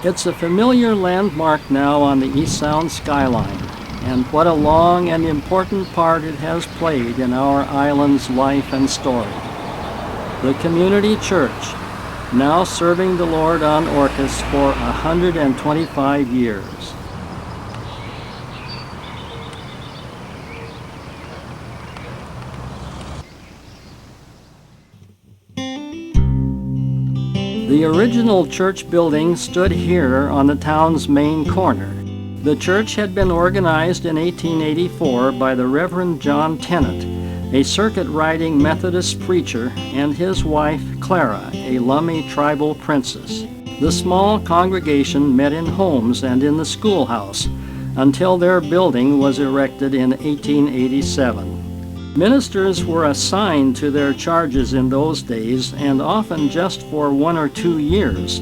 It's a familiar landmark now on the East Sound skyline, and what a long and important part it has played in our island's life and story. The community church, now serving the Lord on Orcas for 125 years. The original church building stood here on the town's main corner. The church had been organized in 1884 by the Reverend John Tennant, a circuit-riding Methodist preacher, and his wife Clara, a Lummi tribal princess. The small congregation met in homes and in the schoolhouse until their building was erected in 1887. Ministers were assigned to their charges in those days, and often just for 1 or 2 years,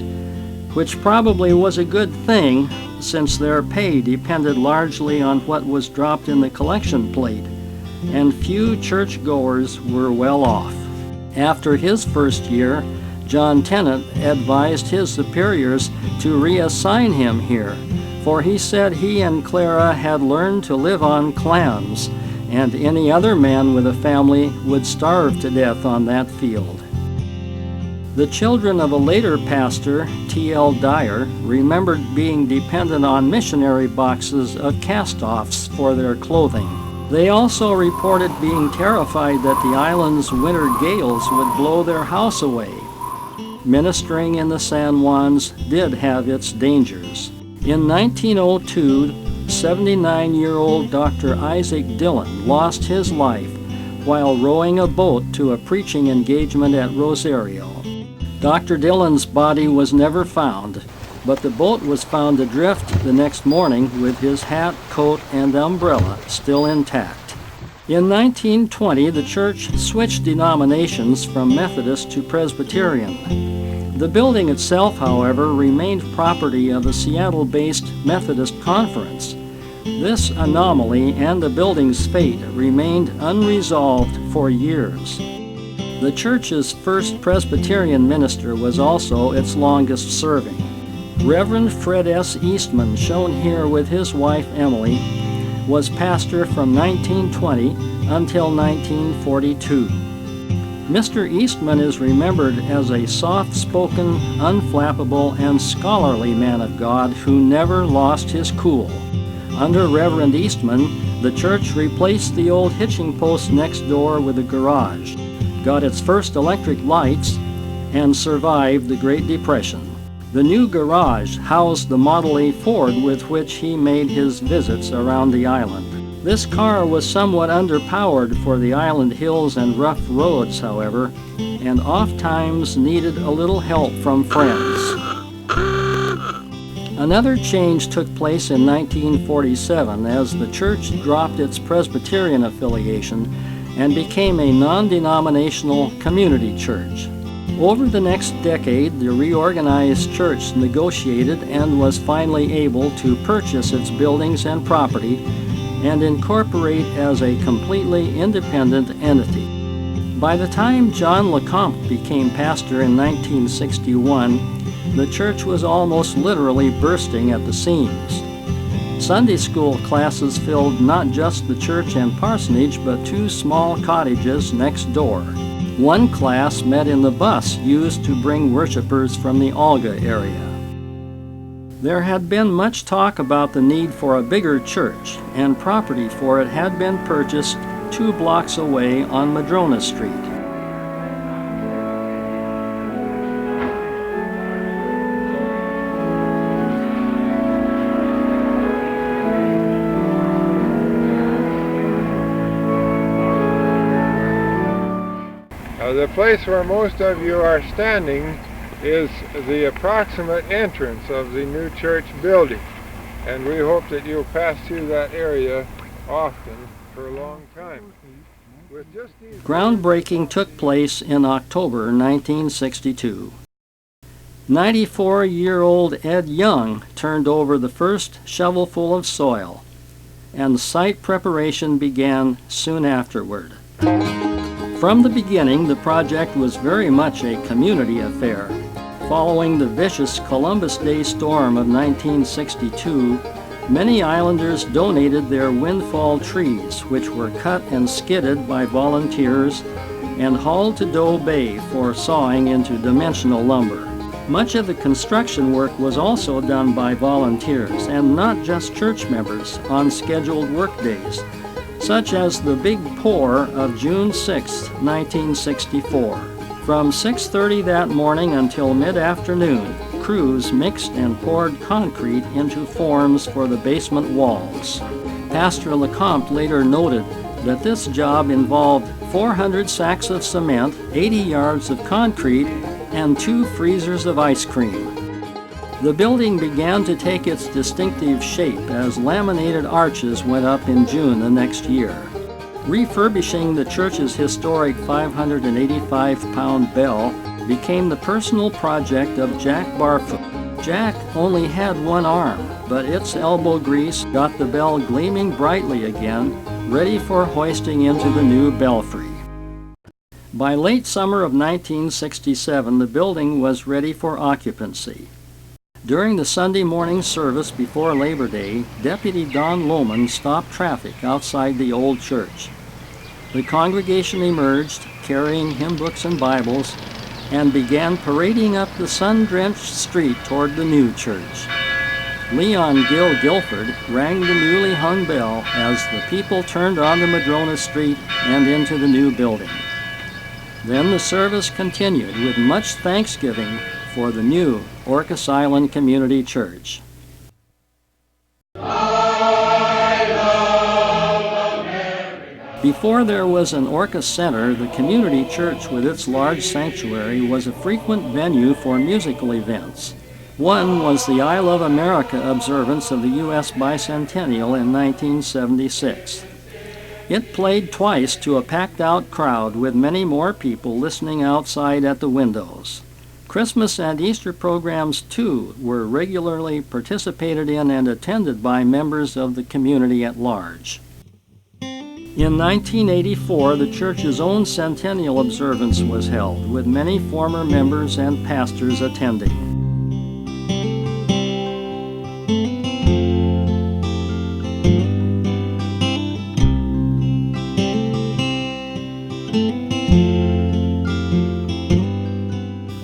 which probably was a good thing since their pay depended largely on what was dropped in the collection plate, and few churchgoers were well off. After his first year, John Tennant advised his superiors to reassign him here, for he said he and Clara had learned to live on clams, and any other man with a family would starve to death on that field. The children of a later pastor, T.L. Dyer, remembered being dependent on missionary boxes of cast-offs for their clothing. They also reported being terrified that the island's winter gales would blow their house away. Ministering in the San Juans did have its dangers. In 1902, 79-year-old Dr. Isaac Dillon lost his life while rowing a boat to a preaching engagement at Rosario. Dr. Dillon's body was never found, but the boat was found adrift the next morning with his hat, coat, and umbrella still intact. In 1920, the church switched denominations from Methodist to Presbyterian. The building itself, however, remained property of a Seattle-based Methodist conference. This anomaly and the building's fate remained unresolved for years. The church's first Presbyterian minister was also its longest serving. Reverend Fred S. Eastman, shown here with his wife Emily, was pastor from 1920 until 1942. Mr. Eastman is remembered as a soft-spoken, unflappable, and scholarly man of God who never lost his cool. Under Reverend Eastman, the church replaced the old hitching post next door with a garage, got its first electric lights, and survived the Great Depression. The new garage housed the Model A Ford with which he made his visits around the island. This car was somewhat underpowered for the island hills and rough roads, however, and oftentimes needed a little help from friends. Another change took place in 1947 as the church dropped its Presbyterian affiliation and became a non-denominational community church. Over the next decade, the reorganized church negotiated and was finally able to purchase its buildings and property and incorporate as a completely independent entity. By the time John LeCompte became pastor in 1961, the church was almost literally bursting at the seams. Sunday school classes filled not just the church and parsonage, but 2 small cottages next door. One class met in the bus used to bring worshipers from the Olga area. There had been much talk about the need for a bigger church, and property for it had been purchased 2 blocks away on Madrona Street. The place where most of you are standing is the approximate entrance of the new church building, and we hope that you'll pass through that area often for a long time. Groundbreaking took place in October 1962. 94-year-old Ed Young turned over the first shovelful of soil, and site preparation began soon afterward. From the beginning, the project was very much a community affair. Following the vicious Columbus Day storm of 1962, many islanders donated their windfall trees, which were cut and skidded by volunteers and hauled to Doe Bay for sawing into dimensional lumber. Much of the construction work was also done by volunteers and not just church members on scheduled work days, such as the Big Pour of June 6, 1964. From 6:30 that morning until mid-afternoon, crews mixed and poured concrete into forms for the basement walls. Pastor LeCompte later noted that this job involved 400 sacks of cement, 80 yards of concrete, and 2 freezers of ice cream. The building began to take its distinctive shape as laminated arches went up in June the next year. Refurbishing the church's historic 585-pound bell became the personal project of Jack Barfoot. Jack only had one arm, but its elbow grease got the bell gleaming brightly again, ready for hoisting into the new belfry. By late summer of 1967, the building was ready for occupancy. During the Sunday morning service before Labor Day, Deputy Don Lohman stopped traffic outside the old church. The congregation emerged, carrying hymn books and Bibles, and began parading up the sun-drenched street toward the new church. Leon Gill Guilford rang the newly hung bell as the people turned onto Madrona Street and into the new building. Then the service continued with much thanksgiving for the new Orcas Island Community Church. Before there was an Orcas Center, the community church with its large sanctuary was a frequent venue for musical events. One was the I Love America observance of the U.S. Bicentennial in 1976. It played twice to a packed-out crowd with many more people listening outside at the windows. Christmas and Easter programs, too, were regularly participated in and attended by members of the community at large. In 1984, the church's own centennial observance was held, with many former members and pastors attending.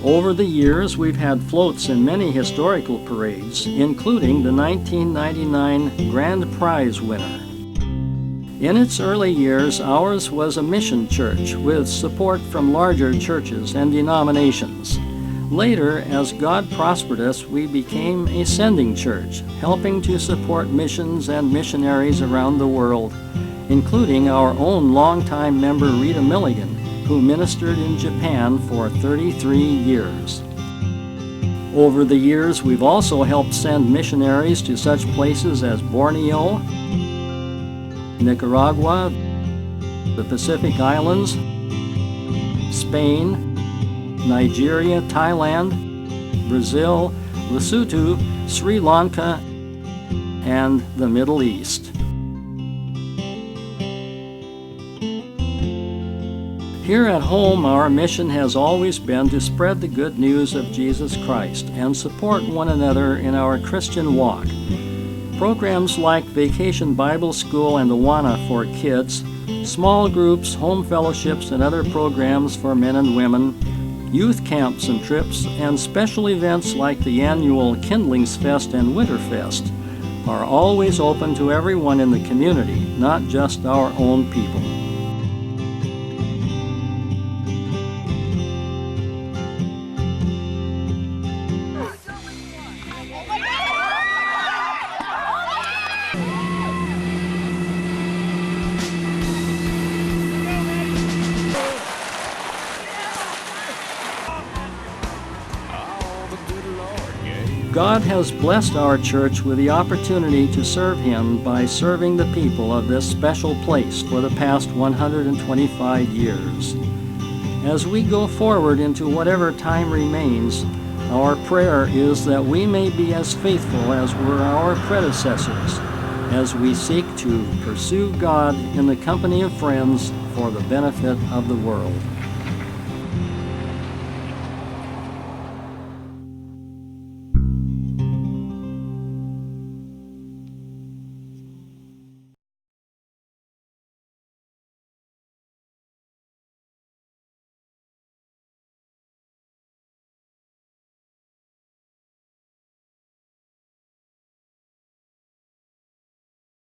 Over the years, we've had floats in many historical parades, including the 1999 Grand Prize winner. In its early years, ours was a mission church with support from larger churches and denominations. Later, as God prospered us, we became a sending church, helping to support missions and missionaries around the world, including our own longtime member Rita Milligan, who ministered in Japan for 33 years. Over the years, we've also helped send missionaries to such places as Borneo, Nicaragua, the Pacific Islands, Spain, Nigeria, Thailand, Brazil, Lesotho, Sri Lanka, and the Middle East. Here at home, our mission has always been to spread the good news of Jesus Christ and support one another in our Christian walk. Programs like Vacation Bible School and Awana for kids, small groups, home fellowships, and other programs for men and women, youth camps and trips, and special events like the annual Kindlings Fest and Winterfest are always open to everyone in the community, not just our own people. God has blessed our church with the opportunity to serve Him by serving the people of this special place for the past 125 years. As we go forward into whatever time remains, our prayer is that we may be as faithful as were our predecessors as we seek to pursue God in the company of friends for the benefit of the world.